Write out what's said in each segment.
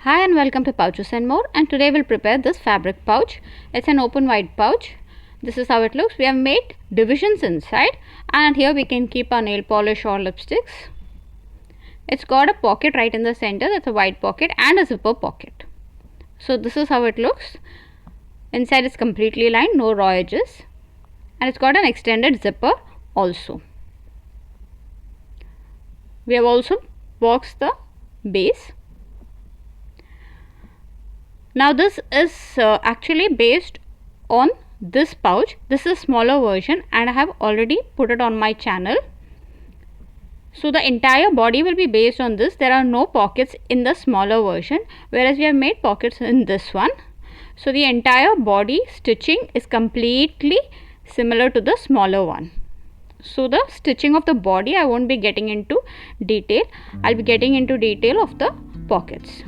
Hi and welcome to Pouches and More, and today we'll prepare this fabric pouch. It's an open wide pouch. This is how it looks. We have made divisions inside, and here we can keep our nail polish or lipsticks. It's got a pocket right in the center, that's a wide pocket, and a zipper pocket. So this is how it looks. Inside is completely lined, no raw edges, and it's got an extended zipper also. We have also boxed the base. Now this is actually based on this pouch. This is a smaller version and I have already put it on my channel. So the entire body will be based on this. There are no pockets in the smaller version, whereas we have made pockets in this one. So the entire body stitching is completely similar to the smaller one. So the stitching of the body I won't be getting into detail. I'll be getting into detail of the pockets.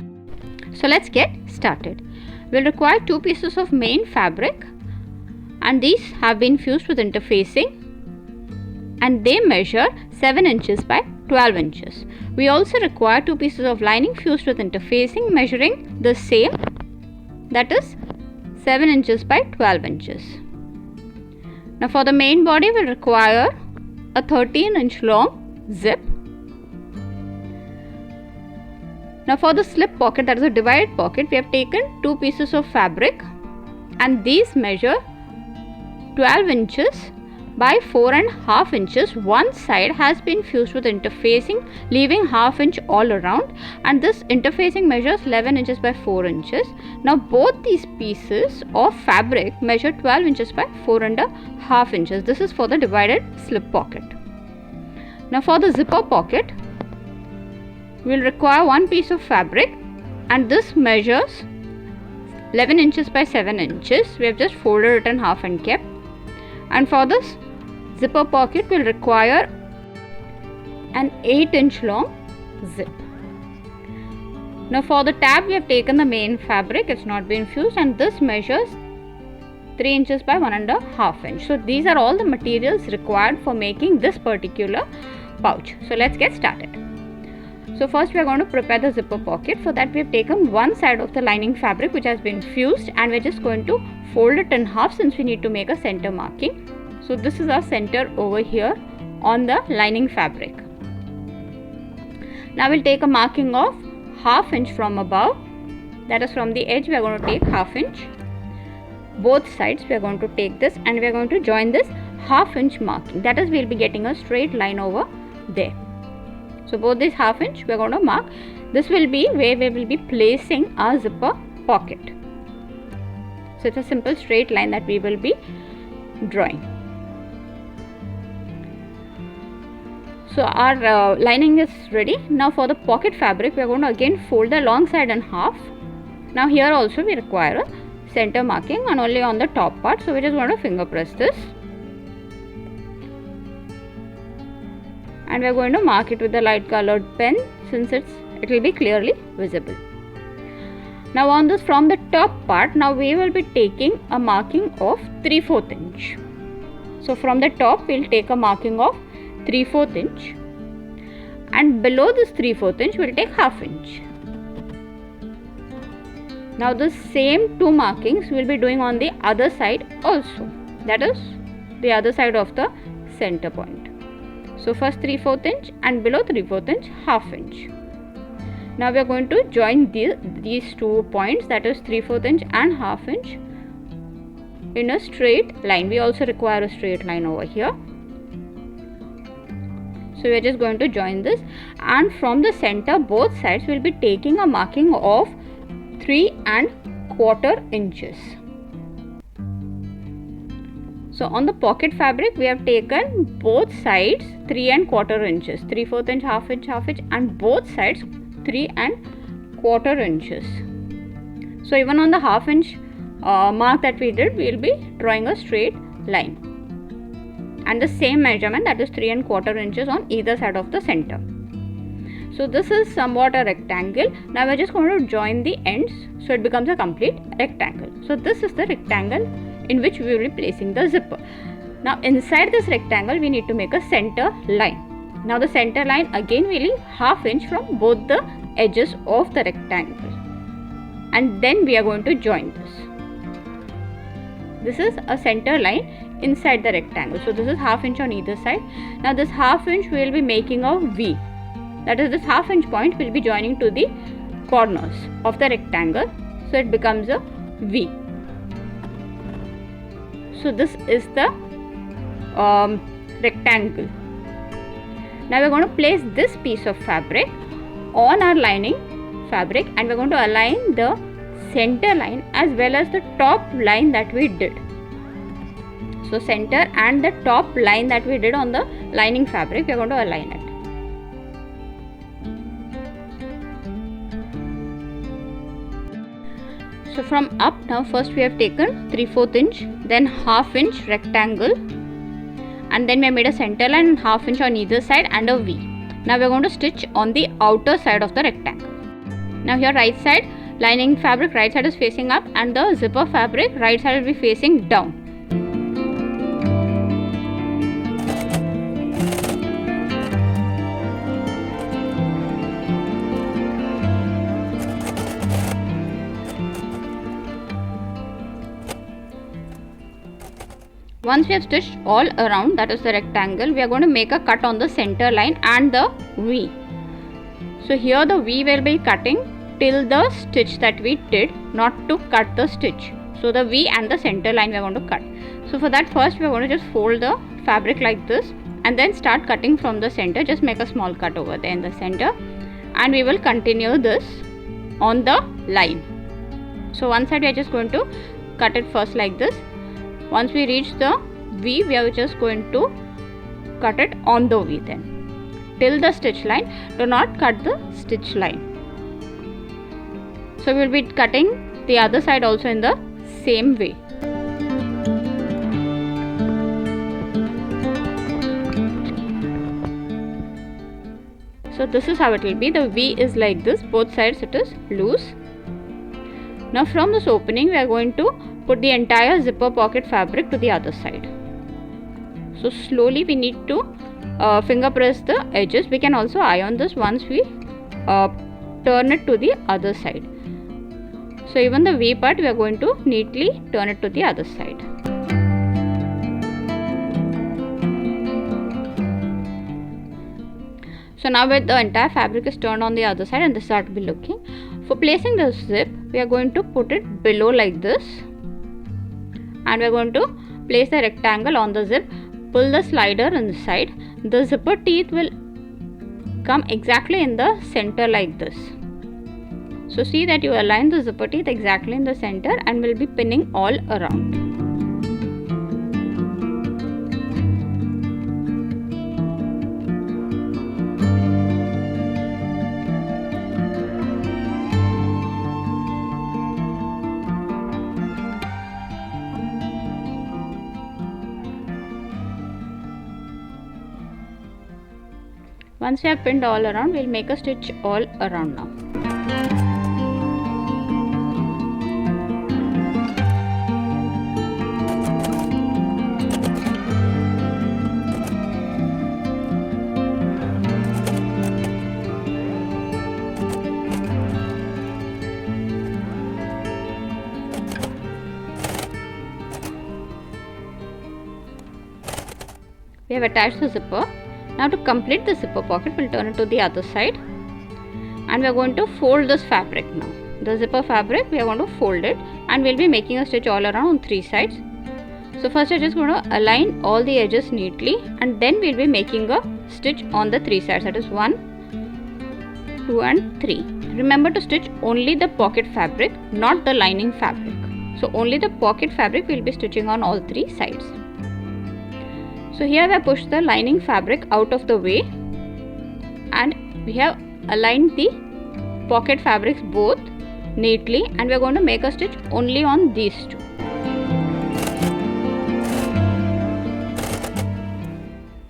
So let's get started. We'll require 2 pieces of main fabric, and these have been fused with interfacing, and they measure 7 inches by 12 inches. We also require 2 pieces of lining fused with interfacing measuring the same, that is 7 inches by 12 inches. Now for the main body we'll require a 13-inch long zip. Now for the slip pocket, that is a divided pocket, we have taken 2 pieces of fabric, and these measure 12 inches by 4.5 inches. One side has been fused with interfacing, leaving half inch all around, and this interfacing measures 11 inches by 4 inches. Now both these pieces of fabric measure 12 inches by 4.5 inches. This is for the divided slip pocket. Now for the zipper pocket, we will require 1 piece of fabric, and this measures 11 inches by 7 inches. We have just folded it in half and kept. And for this zipper pocket we will require an 8-inch long zip. Now for the tab we have taken the main fabric, it's not been fused, and this measures 3 inches by 1.5 inch. So these are all the materials required for making this particular pouch. So let's get started. So first we are going to prepare the zipper pocket. For that we have taken one side of the lining fabric which has been fused, and we are just going to fold it in half since we need to make a center marking. So this is our center over here on the lining fabric. Now we'll take a marking of half inch from above, that is from the edge we are going to take half inch. Both sides we are going to take this, and we are going to join this half inch marking, that is we will be getting a straight line over there. So both this half inch we are going to mark. This will be where we will be placing our zipper pocket. So it's a simple straight line that we will be drawing. So our lining is ready. Now for the pocket fabric we are going to again fold the long side in half. Now here also we require a center marking, and only on the top part. So we just want to finger press this, and we are going to mark it with the light colored pen since it will be clearly visible. Now on this, from the top part, now we will be taking a marking of 3/4 inch. So from the top we will take a marking of 3/4 inch, and below this 3/4 inch we will take half inch. Now the same 2 markings we will be doing on the other side also, that is the other side of the center point. So first 3/4 inch and below 3/4 inch half inch. Now we are going to join these 2 points, that is 3/4 inch and half inch, in a straight line. We also require a straight line over here. So we are just going to join this, and from the center both sides we will be taking a marking of 3¼ inches. So on the pocket fabric we have taken both sides 3¼ inches, 3/4 inch, half inch, and both sides 3¼ inches. So even on the half inch mark that we did, we will be drawing a straight line, and the same measurement, that is 3¼ inches on either side of the center. So this is somewhat a rectangle. Now we are just going to join the ends so it becomes a complete rectangle. So this is the rectangle in which we will be placing the zipper. Now inside this rectangle we need to make a center line. Now the center line again we leave half inch from both the edges of the rectangle. and then we are going to join this. This is a center line inside the rectangle. So this is ½ inch on either side. Now this ½ inch we will be making a V. That is, this ½ inch point will be joining to the corners of the rectangle. So it becomes a V. So this is the rectangle. Now we are going to place this piece of fabric on our lining fabric, and we are going to align the center line as well as the top line that we did. So center and the top line that we did on the lining fabric, we are going to align it. So from up, now first we have taken 3/4 inch, then ½ inch rectangle, and then we have made a center line and ½ inch on either side and a V. Now we are going to stitch on the outer side of the rectangle. Now here right side lining fabric, right side is facing up, and the zipper fabric right side will be facing down. Once we have stitched all around, that is the rectangle, we are going to make a cut on the center line and the V. So here the V will be cutting till the stitch that we did, not to cut the stitch. So the V and the center line we are going to cut. So for that, first we are going to just fold the fabric like this and then start cutting from the center. Just make a small cut over there in the center, and we will continue this on the line. So one side we are just going to cut it first like this. Once we reach the V, we are just going to cut it on the V then till the stitch line. Do not cut the stitch line. So we will be cutting the other side also in the same way. So this is how it will be. The V is like this, both sides it is loose. Now from this opening we are going to put the entire zipper pocket fabric to the other side. So slowly we need to finger press the edges. We can also iron this once we turn it to the other side. So even the V part we are going to neatly turn it to the other side. So now with the entire fabric is turned on the other side, and this is how it will be looking. For placing the zip, we are going to put it below like this, and we are going to place the rectangle on the zip, pull the slider inside. The zipper teeth will come exactly in the center like this. So see that you align the zipper teeth exactly in the center, and will be pinning all around. Once we have pinned all around, we will make a stitch all around now. We have attached the zipper. Now to complete the zipper pocket, we'll turn it to the other side, and we are going to fold this fabric now. The zipper fabric, we are going to fold it, and we'll be making a stitch all around on 3 sides. So first I'm just going to align all the edges neatly, and then we'll be making a stitch on the 3 sides. That is 1, 2 and 3. Remember to stitch only the pocket fabric, not the lining fabric. So only the pocket fabric we'll be stitching on all 3 sides. So here we have pushed the lining fabric out of the way, and we have aligned the pocket fabrics both neatly, and we are going to make a stitch only on these two.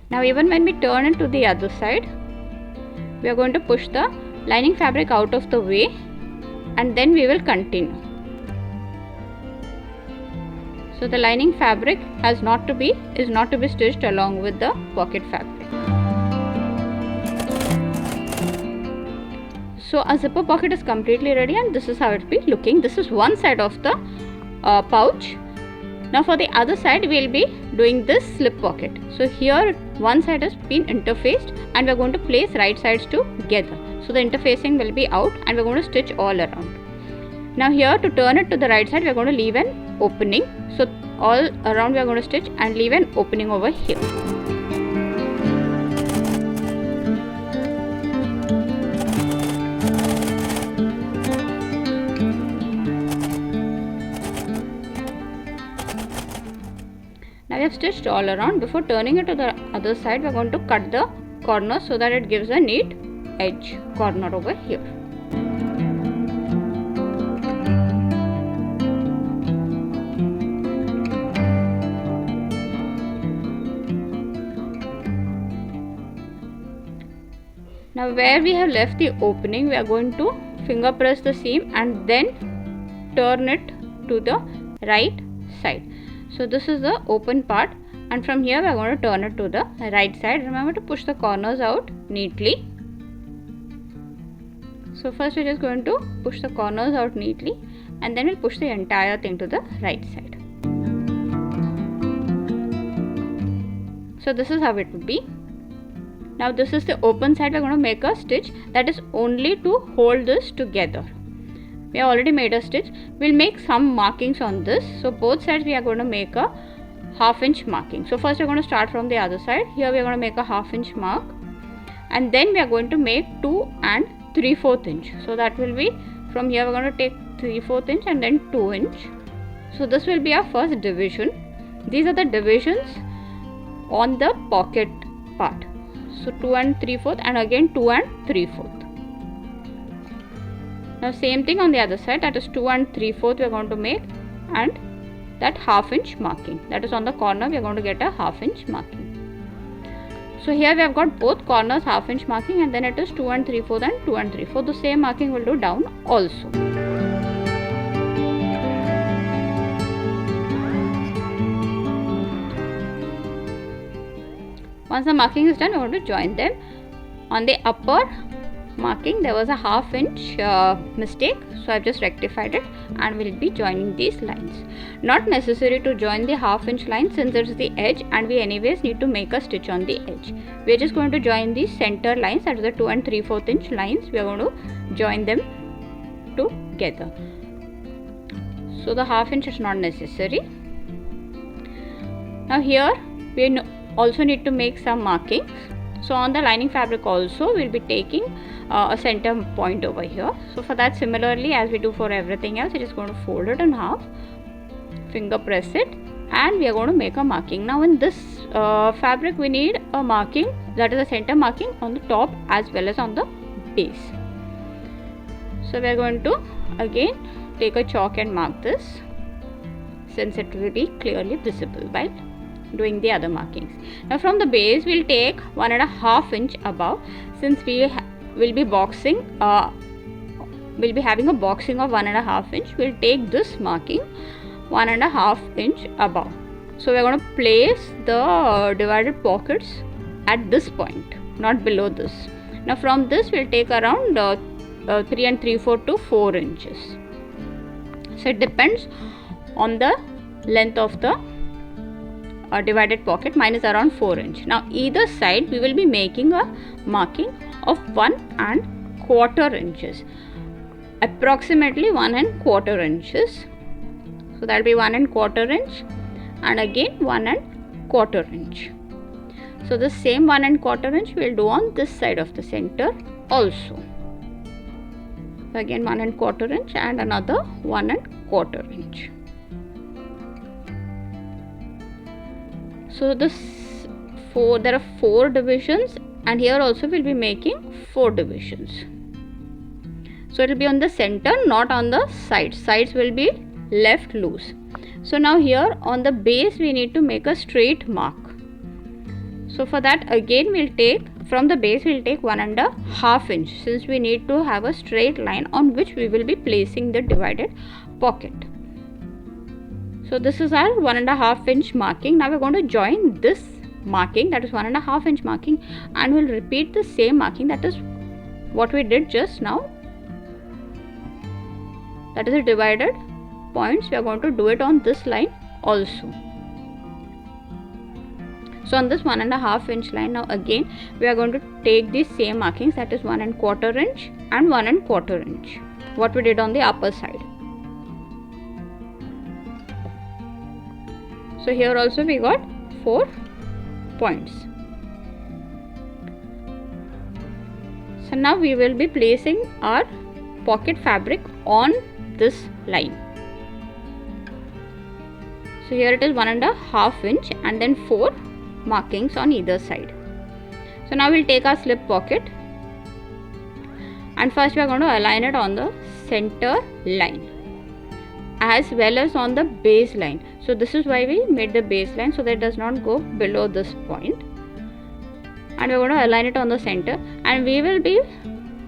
Now even when we turn it to the other side, we are going to push the lining fabric out of the way, and then we will continue. So the lining fabric is not to be stitched along with the pocket fabric. So a zipper pocket is completely ready, and this is how it will be looking. This is one side of the pouch. Now for the other side we will be doing this slip pocket. So here one side has been interfaced, and we are going to place right sides together. So the interfacing will be out, and we are going to stitch all around. Now here, to turn it to the right side, we are going to leave an opening. So all around we are going to stitch and leave an opening over here. Now we have stitched all around. Before turning it to the other side, we are going to cut the corner so that it gives a neat edge corner over here. Now where we have left the opening, we are going to finger press the seam and then turn it to the right side. So this is the open part, and from here we are going to turn it to the right side. Remember to push the corners out neatly. So first we are just going to push the corners out neatly, and then we'll push the entire thing to the right side. So this is how it would be. Now this is the open side. We are going to make a stitch that is only to hold this together. We have already made a stitch. We'll make some markings on this. So both sides we are going to make a half-inch marking. So first we are going to start from the other side. Here we are going to make a half-inch mark, and then we are going to make 2 and 3/4 inch. So that will be, from here we are going to take 3/4 inch and then 2 inch. So this will be our first division. These are the divisions on the pocket part. So 2 and 3/4 and again 2 and 3/4. Now same thing on the other side, that is 2 and 3/4 we are going to make, and that half-inch marking, that is on the corner we are going to get a half-inch marking. So here we have got both corners half-inch marking, and then it is 2 and 3/4 and 2 and 3/4. The same marking will do down also. Once the marking is done, we are going to join them. On the upper marking there was a half-inch mistake, so I have just rectified it, and we'll be joining these lines. Not necessary to join the half-inch line since it's the edge, and we anyways need to make a stitch on the edge. We are just going to join these center lines, that is the 2 and 3/4 inch lines. We are going to join them together. So the half-inch is not necessary. Now here we also need to make some markings. So on the lining fabric also we'll be taking a center point over here. So for that, similarly as we do for everything else, it is going to fold it in half, finger press it, and we are going to make a marking. Now in this fabric we need a marking, that is a center marking on the top as well as on the base. So we are going to again take a chalk and mark this, since it will be clearly visible while doing the other markings. Now from the base we'll take 1.5 inch above, since we will be boxing, we'll be having a boxing of 1.5 inch. We'll take this marking 1.5 inch above. So we're going to place the divided pockets at this point, not below this. Now from this we'll take around 3 and 3/4 to 4 inches. So it depends on the length of the divided pocket. Mine is around 4 inch. Now either side we will be making a marking of 1.25 inches, approximately 1.25 inches. So that will be 1.25 inch and again 1.25 inch. So the same 1.25 inch we will do on this side of the center also. So again 1.25 inch and another 1.25 inch. So there are 4 divisions, and here also we'll be making 4 divisions. So it will be on the center, not on the sides. Sides will be left loose. So now here on the base we need to make a straight mark. So for that again we'll take, from the base we'll take 1.5 inch, since we need to have a straight line on which we will be placing the divided pocket. So this is our 1.5 inch marking. Now we're going to join this marking, that is 1.5 inch marking, and we'll repeat the same marking, that is what we did just now that is the divided points, we are going to do it on this line also. So on this 1.5 inch line, now again we are going to take these same markings, that is 1¼ inch and 1¼ inch, what we did on the upper side. So here also we got 4 points. So now we will be placing our pocket fabric on this line. So here it is 1.5 inch and then 4 markings on either side. So now we'll take our slip pocket, and first we are going to align it on the center line as well as on the base line. So this is why we made the base line, so that it does not go below this point. And we're going to align it on the center, and we will be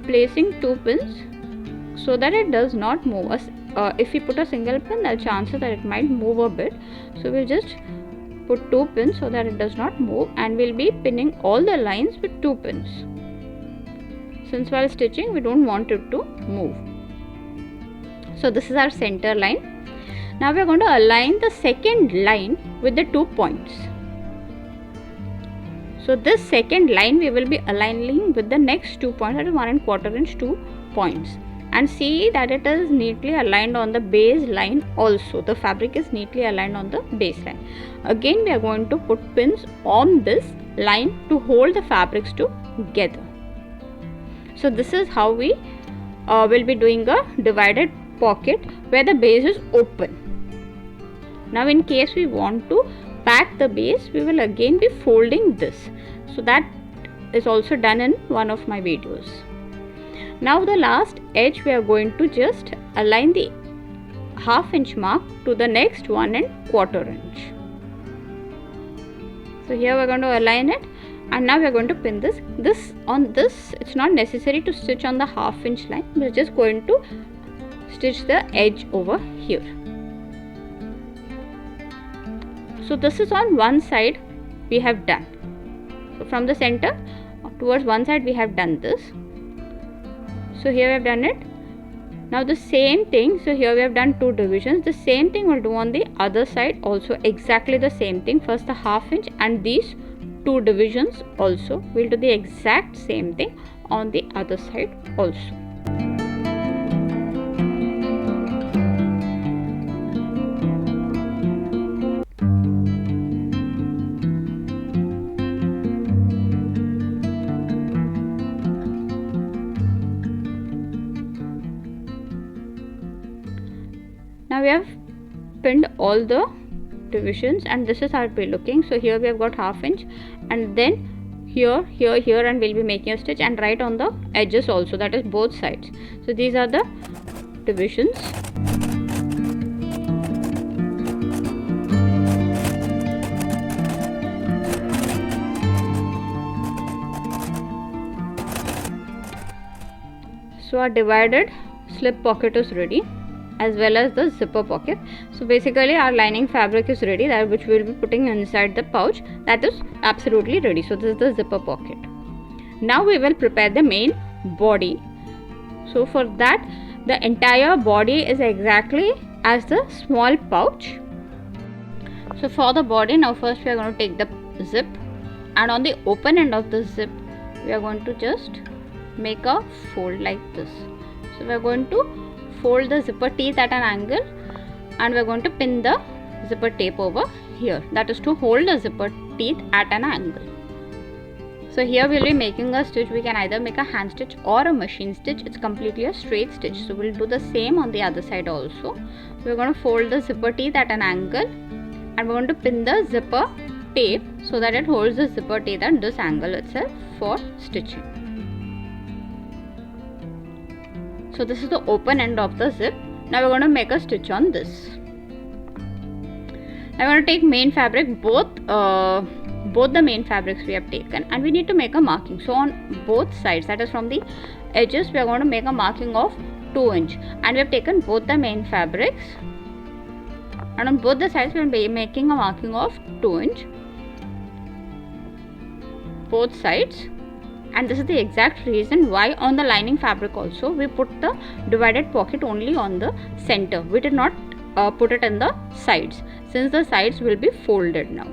placing 2 pins so that it does not move. If we put a single pin, there are chances that it might move a bit. So we'll just put 2 pins so that it does not move, and we'll be pinning all the lines with 2 pins. Since while stitching we don't want it to move. So this is our center line. Now we are going to align the second line with the 2 points. So this second line we will be aligning with the next 2 points, that is 1¼ inch 2 points. And see that it is neatly aligned on the base line also. The fabric is neatly aligned on the base line. Again we are going to put pins on this line to hold the fabrics together. So this is how we will be doing a divided pocket where the base is open. Now in case we want to back the base, we will again be folding this. So that is also done in one of my videos. Now the last edge we are going to just align the ½ inch mark to the next 1¼ inch. So here we are going to align it, and now we are going to pin this. It's not necessary to stitch on the ½ inch line. We are just going to stitch the edge over here. So this is on one side we have done. So from the center towards one side we have done this. So here we have done it. Now the same thing, so here we have done 2 divisions. The same thing we'll do on the other side also, exactly the same thing. First the ½ inch and these 2 divisions also. We'll do the exact same thing on the other side also. Now we have pinned all the divisions, and this is how it will be looking. So here we have got ½ inch, and then here, and we'll be making a stitch, and right on the edges also, that is both sides. So these are the divisions. So our divided slip pocket is ready, as well as the zipper pocket. So basically our lining fabric is ready, that which we will be putting inside the pouch, that is absolutely ready. So this is the zipper pocket. Now we will prepare the main body. So for that, the entire body is exactly as the small pouch. So for the body, now first we are going to take the zip, and on the open end of the zip we are going to just make a fold like this. So we are going to fold the zipper teeth at an angle, and we are going to pin the zipper tape over here, that is to hold the zipper teeth at an angle. So here we will be making a stitch. We can either make a hand stitch or a machine stitch. It's completely a straight stitch. So we'll do the same on the other side also. We're going to fold the zipper teeth at an angle, and we're going to pin the zipper tape so that it holds the zipper teeth at this angle itself for stitching. So this is the open end of the zip. Now we're going to make a stitch on this. Now we're going to take main fabric, both the main fabrics we have taken, and we need to make a marking. So on both sides, that is from the edges, we are going to make a marking of 2 inch, and we have taken both the main fabrics, and on both the sides we will be making a marking of 2 inch, both sides. And this is the exact reason why on the lining fabric also we put the divided pocket only on the center. We did not put it in the sides, since the sides will be folded now.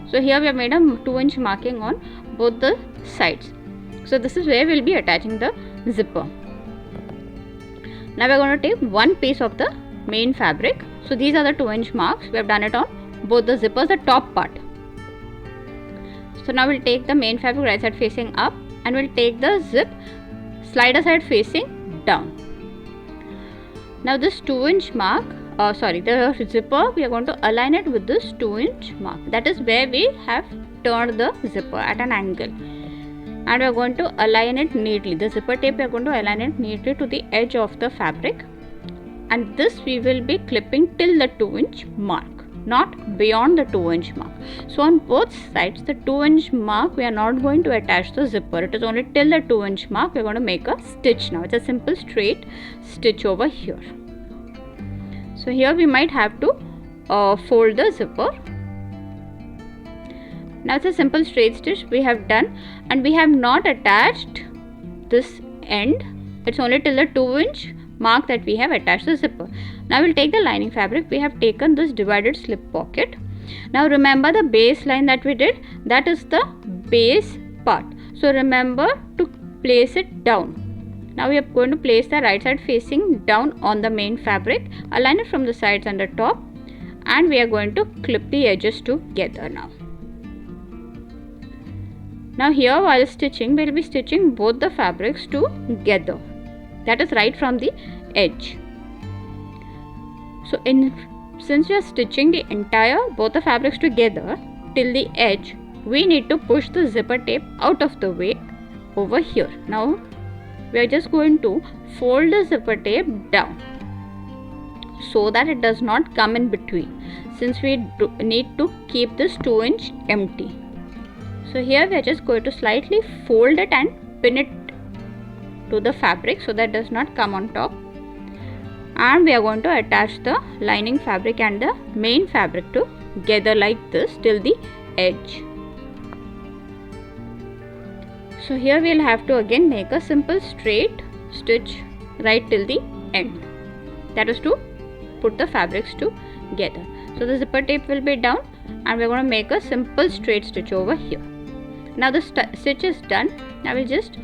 So here we have made a 2-inch marking on both the sides. So this is where we will be attaching the zipper. Now we are going to take one piece of the main fabric. So these are the 2-inch marks. We have done it on both the zippers, the top part. So now we'll take the main fabric right side facing up, and we'll take the zip slider side facing down. Now this 2-inch mark, the zipper, we are going to align it with this 2-inch mark. That is where we have turned the zipper at an angle. And we are going to align it neatly. The zipper tape, we are going to align it neatly to the edge of the fabric. And this we will be clipping till the 2-inch mark, not beyond the 2-inch mark. So on both sides, the 2-inch mark, we are not going to attach the zipper. It is only till the 2-inch mark we are going to make a stitch now. It's a simple straight stitch over here. So here we might have to fold the zipper. Now it's a simple straight stitch we have done, and we have not attached this end. It's only till the 2-inch mark that we have attached the zipper. Now we'll take the lining fabric. We have taken this divided slip pocket. Now remember the base line that we did, that is the base part. So remember to place it down. Now we are going to place the right side facing down on the main fabric, align it from the sides and the top, and we are going to clip the edges together now. Now here while stitching, we will be stitching both the fabrics together. That is right from the edge. So since we are stitching the both the fabrics together till the edge, we need to push the zipper tape out of the way over here. Now we are just going to fold the zipper tape down so that it does not come in between, since we need to keep this 2-inch empty. So here we are just going to slightly fold it and pin it to the fabric so that it does not come on top. And we are going to attach the lining fabric and the main fabric together like this till the edge. So here we will have to again make a simple straight stitch right till the end. That is to put the fabrics together. So the zipper tape will be down, and we are going to make a simple straight stitch over here. Now the stitch is done. Now we'll just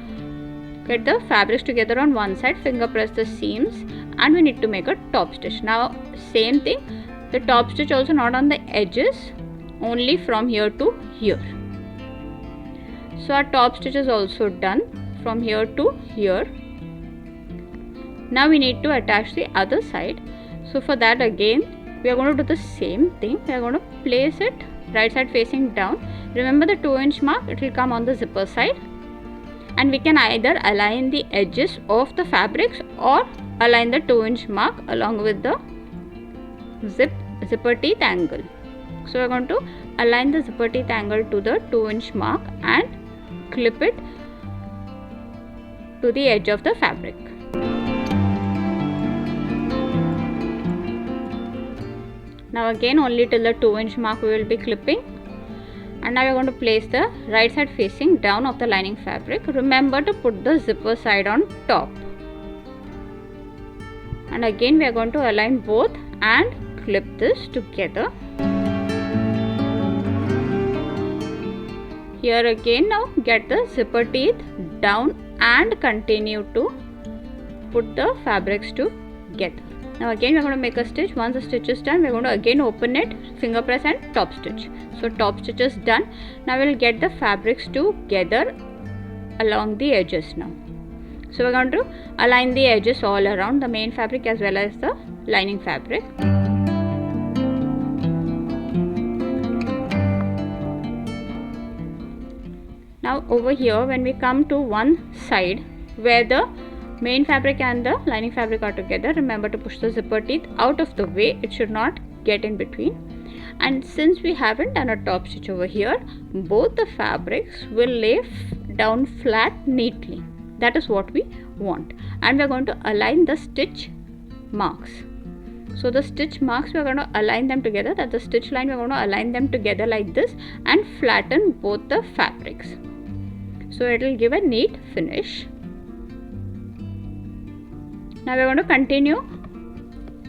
get the fabrics together on one side, finger press the seams, and we need to make a top stitch. Now same thing, the top stitch also not on the edges, only from here to here. So our top stitch is also done from here to here. Now we need to attach the other side. So for that again we are going to do the same thing. We are going to place it right side facing down. Remember the 2-inch mark, it will come on the zipper side, and we can either align the edges of the fabrics or align the 2-inch mark along with the zipper teeth angle. So we are going to align the zipper teeth angle to the 2-inch mark and clip it to the edge of the fabric. Now again only till the 2-inch mark we will be clipping, and now we are going to place the right side facing down of the lining fabric. Remember to put the zipper side on top, and again we are going to align both and clip this together. Here again now get the zipper teeth down and continue to put the fabrics together. Now again we are going to make a stitch. Once the stitch is done, we are going to again open it, finger press and top stitch. So top stitch is done. Now we will get the fabrics together along the edges now. So we are going to align the edges all around the main fabric as well as the lining fabric. Now over here when we come to one side where the main fabric and the lining fabric are together, remember to push the zipper teeth out of the way. It should not get in between. And since we haven't done a top stitch over here, both the fabrics will lay down flat neatly. That is what we want. And we are going to align the stitch marks. So the stitch marks we are going to align them together. That the stitch line we are going to align them together like this and flatten both the fabrics. so it will give a neat finish. Now we are going to continue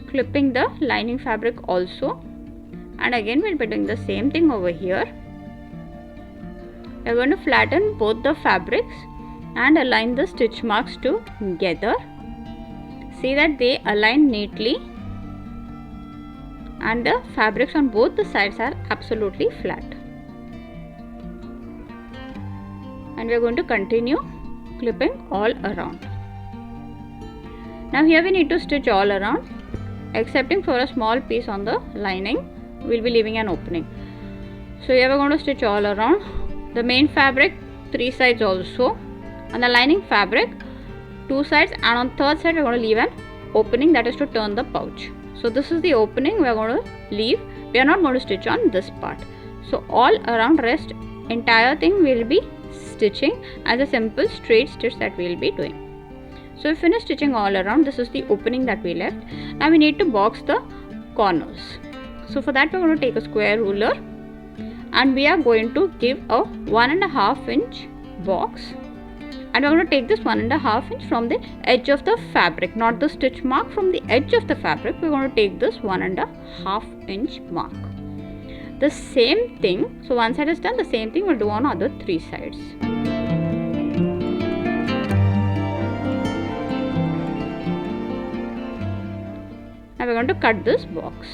clipping the lining fabric also, and again we will be doing the same thing over here. We are going to flatten both the fabrics and align the stitch marks together. See that they align neatly and the fabrics on both the sides are absolutely flat. And we are going to continue clipping all around. Now here we need to stitch all around, excepting for a small piece on the lining, we will be leaving an opening. So here we are going to stitch all around. The main fabric 3 sides also, on the lining fabric 2 sides, and on third side we are going to leave an opening, that is to turn the pouch. So this is the opening we are going to leave. We are not going to stitch on this part. So all around rest entire thing we will be stitching as a simple straight stitch that we will be doing. So we finished stitching all around. This is the opening that we left. Now we need to box the corners. So for that we are going to take a square ruler and we are going to give a 1.5 inch box, and we are going to take this 1.5 inch from the edge of the fabric, not the stitch mark, from the edge of the fabric we are going to take this 1.5 inch mark. The same thing, so one side is done, the same thing we'll do on other 3 sides. Now we're going to cut this box.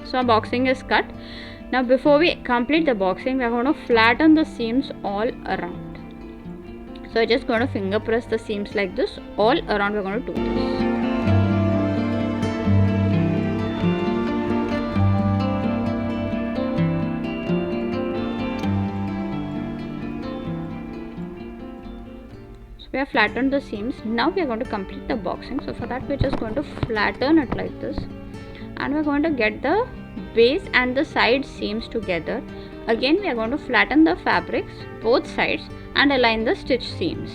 So our boxing is cut. Now before we complete the boxing, we are going to flatten the seams all around. So I'm just going to finger press the seams like this all around. We are going to do this. So we have flattened the seams. Now we are going to complete the boxing. So for that we are just going to flatten it like this, and we are going to get the base and the side seams together. Again we are going to flatten the fabrics both sides and align the stitch seams.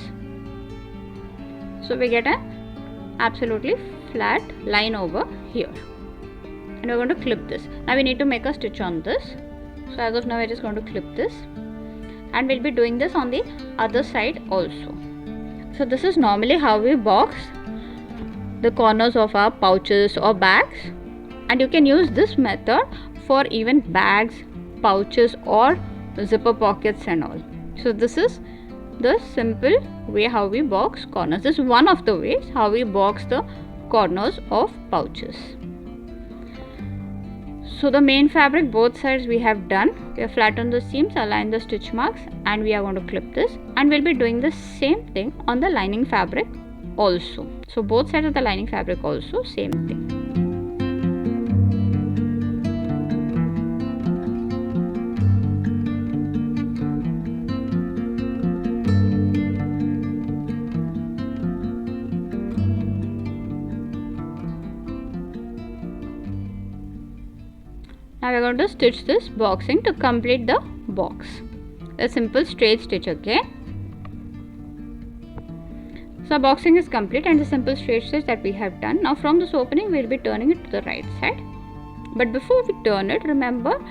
So we get an absolutely flat line over here, and we are going to clip this. Now we need to make a stitch on this. So as of now we are just going to clip this, and we will be doing this on the other side also. So this is normally how we box the corners of our pouches or bags, and you can use this method for even bags, pouches or zipper pockets and all. So this is the simple way how we box corners. This is one of the ways how we box the corners of pouches. So the main fabric both sides we have done. We have flattened the seams, aligned the stitch marks, and we are going to clip this, and we'll be doing the same thing on the lining fabric also. So both sides of the lining fabric also same thing. Now we are going to stitch this boxing to complete the box. A simple straight stitch again. So boxing is complete and the simple straight stitch that we have done. Now from this opening we will be turning it to the right side. But before we turn it, remember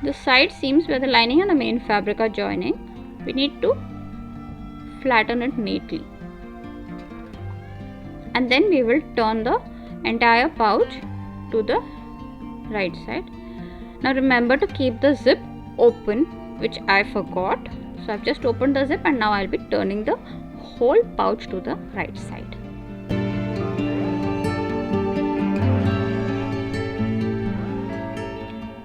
the side seams where the lining and the main fabric are joining, we need to flatten it neatly. And then we will turn the entire pouch to the right side. Now remember to keep the zip open, which I forgot. So I've just opened the zip and now I'll be turning the whole pouch to the right side.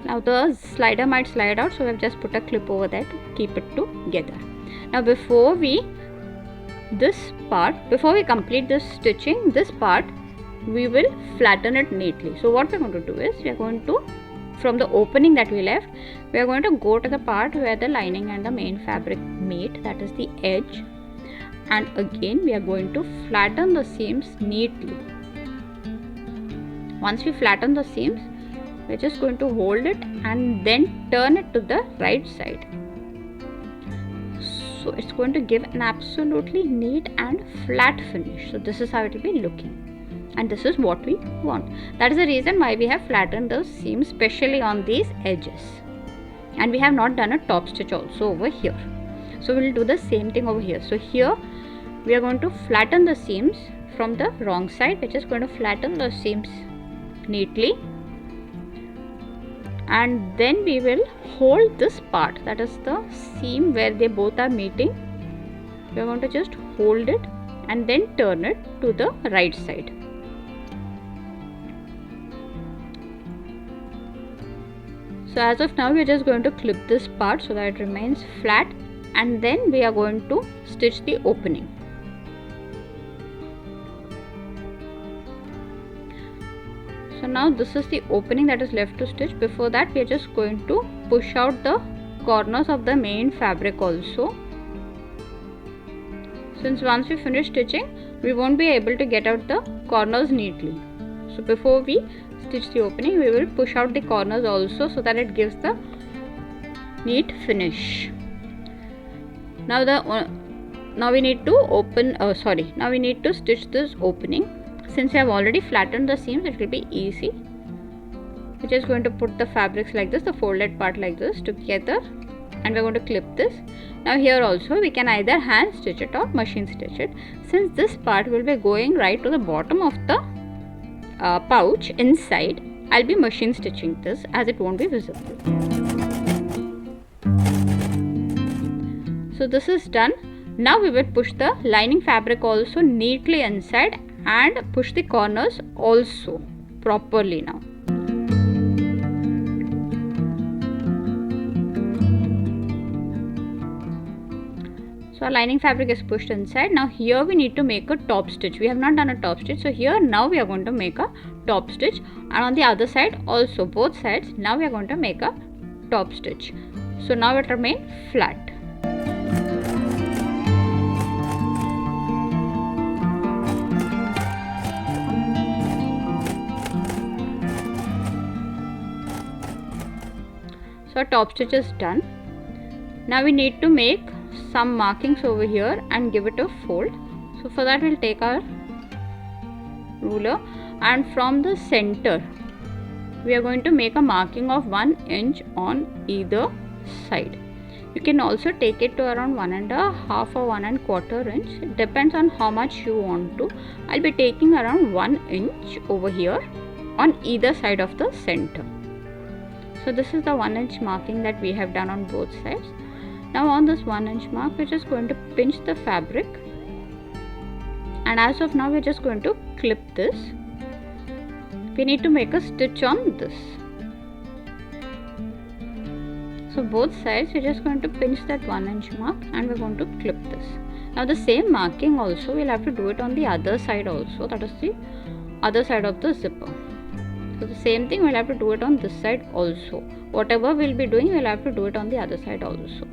Now the slider might slide out, so I've just put a clip over there to keep it together. Now before we complete this stitching, this part we will flatten it neatly. So what we're going to do is, we are going to, from the opening that we left, we are going to go to the part where the lining and the main fabric meet, that is the edge, and again we are going to flatten the seams neatly. Once we flatten the seams, we are just going to hold it and then turn it to the right side. So it's going to give an absolutely neat and flat finish. So this is how it will be looking. And this is what we want. That is the reason why we have flattened the seams, especially on these edges. And we have not done a top stitch also over here. So we'll do the same thing over here. So here we are going to flatten the seams from the wrong side. We're just going to flatten the seams neatly, and then we will hold this part, that is the seam where they both are meeting. We are going to just hold it and then turn it to the right side. So as of now we are just going to clip this part so that it remains flat, and then we are going to stitch the opening. So now this is the opening that is left to stitch. Before that we are just going to push out the corners of the main fabric also, since once we finish stitching we won't be able to get out the corners neatly. So before we stitch the opening we will push out the corners also, so that it gives the neat finish. Now we need to stitch this opening. Since I have already flattened the seams, it will be easy. We're just going to put the fabrics like this, the folded part like this together, and we're going to clip this. Now here also we can either hand stitch it or machine stitch it. Since this part will be going right to the bottom of the pouch inside, I'll be machine stitching this as it won't be visible. So this is done. Now we will push the lining fabric also neatly inside and push the corners also properly now. So our lining fabric is pushed inside. Now here we need to make a top stitch. We have not done a top stitch, so here now we are going to make a top stitch, and on the other side also, both sides, now we are going to make a top stitch. So now it remains flat. So our top stitch is done. Now we need to make some markings over here and give it a fold. So for that we'll take our ruler, and from the center we are going to make a marking of 1 inch on either side. You can also take it to around 1.5 or 1.25 inch. It depends on how much you want to. I'll be taking around 1 inch over here on either side of the center. So this is the 1 inch marking that we have done on both sides. Now on this 1 inch mark we're just going to pinch the fabric, and as of now we're just going to clip this. We need to make a stitch on this. So both sides we're just going to pinch that 1 inch mark and we're going to clip this. Now the same marking also we'll have to do it on the other side also, that is the other side of the zipper. So the same thing we'll have to do it on this side also. Whatever we'll be doing we'll have to do it on the other side also.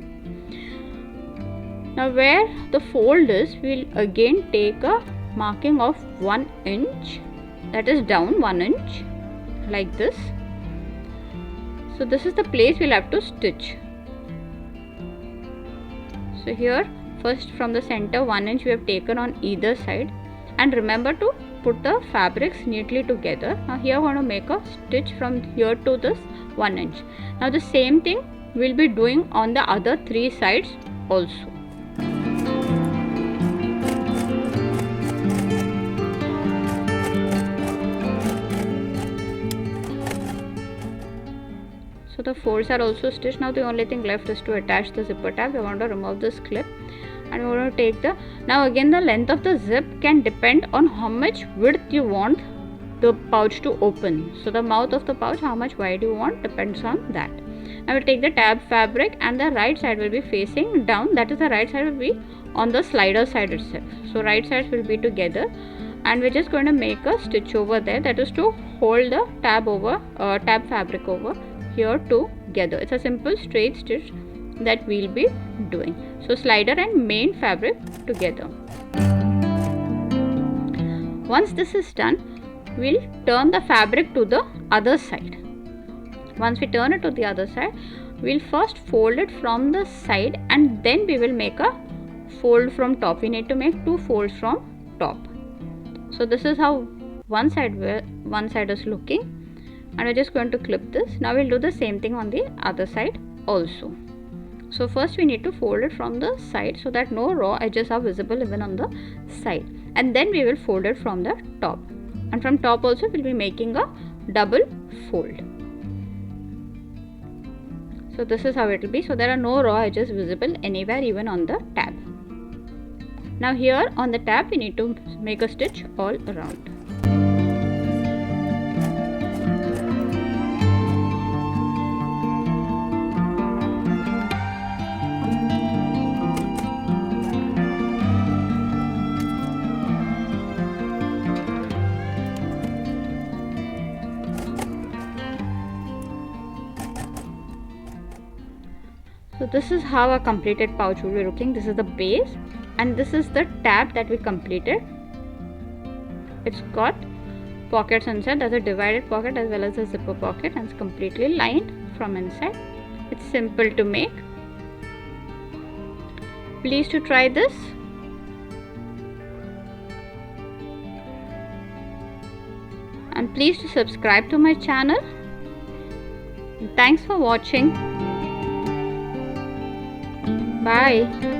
Now where the fold is, we'll again take a marking of 1 inch, that is down 1 inch like this. So this is the place we'll have to stitch. So here first from the center 1 inch we have taken on either side, and remember to put the fabrics neatly together. Now here we're going to make a stitch from here to this 1 inch. Now the same thing we'll be doing on the other 3 sides also. So the folds are also stitched. Now the only thing left is to attach the zipper tab. We want to remove this clip, and we want to take the, now again the length of the zip can depend on how much width you want the pouch to open. So the mouth of the pouch, how much wide you want, depends on that. I will take the tab fabric, and the right side will be facing down, that is the right side will be on the slider side itself. So right sides will be together, and we're just going to make a stitch over there, that is to hold the tab fabric over here together. It's a simple straight stitch that we'll be doing. So slider and main fabric together. Once this is done, we'll turn the fabric to the other side. Once we turn it to the other side, we'll first fold it from the side, and then we will make a fold from top. We need to make 2 folds from top. So this is how one side is looking, and we're just going to clip this. Now we'll do the same thing on the other side also. So first we need to fold it from the side so that no raw edges are visible even on the side, and then we will fold it from the top, and from top also we'll be making a double fold. So this is how it will be. So there are no raw edges visible anywhere, even on the tab. Now here on the tab we need to make a stitch all around. So this is how a completed pouch will be looking. This is the base and this is the tab that we completed. It's got pockets inside. There's a divided pocket as well as a zipper pocket, and it's completely lined from inside. It's simple to make. Please to try this. And please to subscribe to my channel. Thanks for watching. Bye.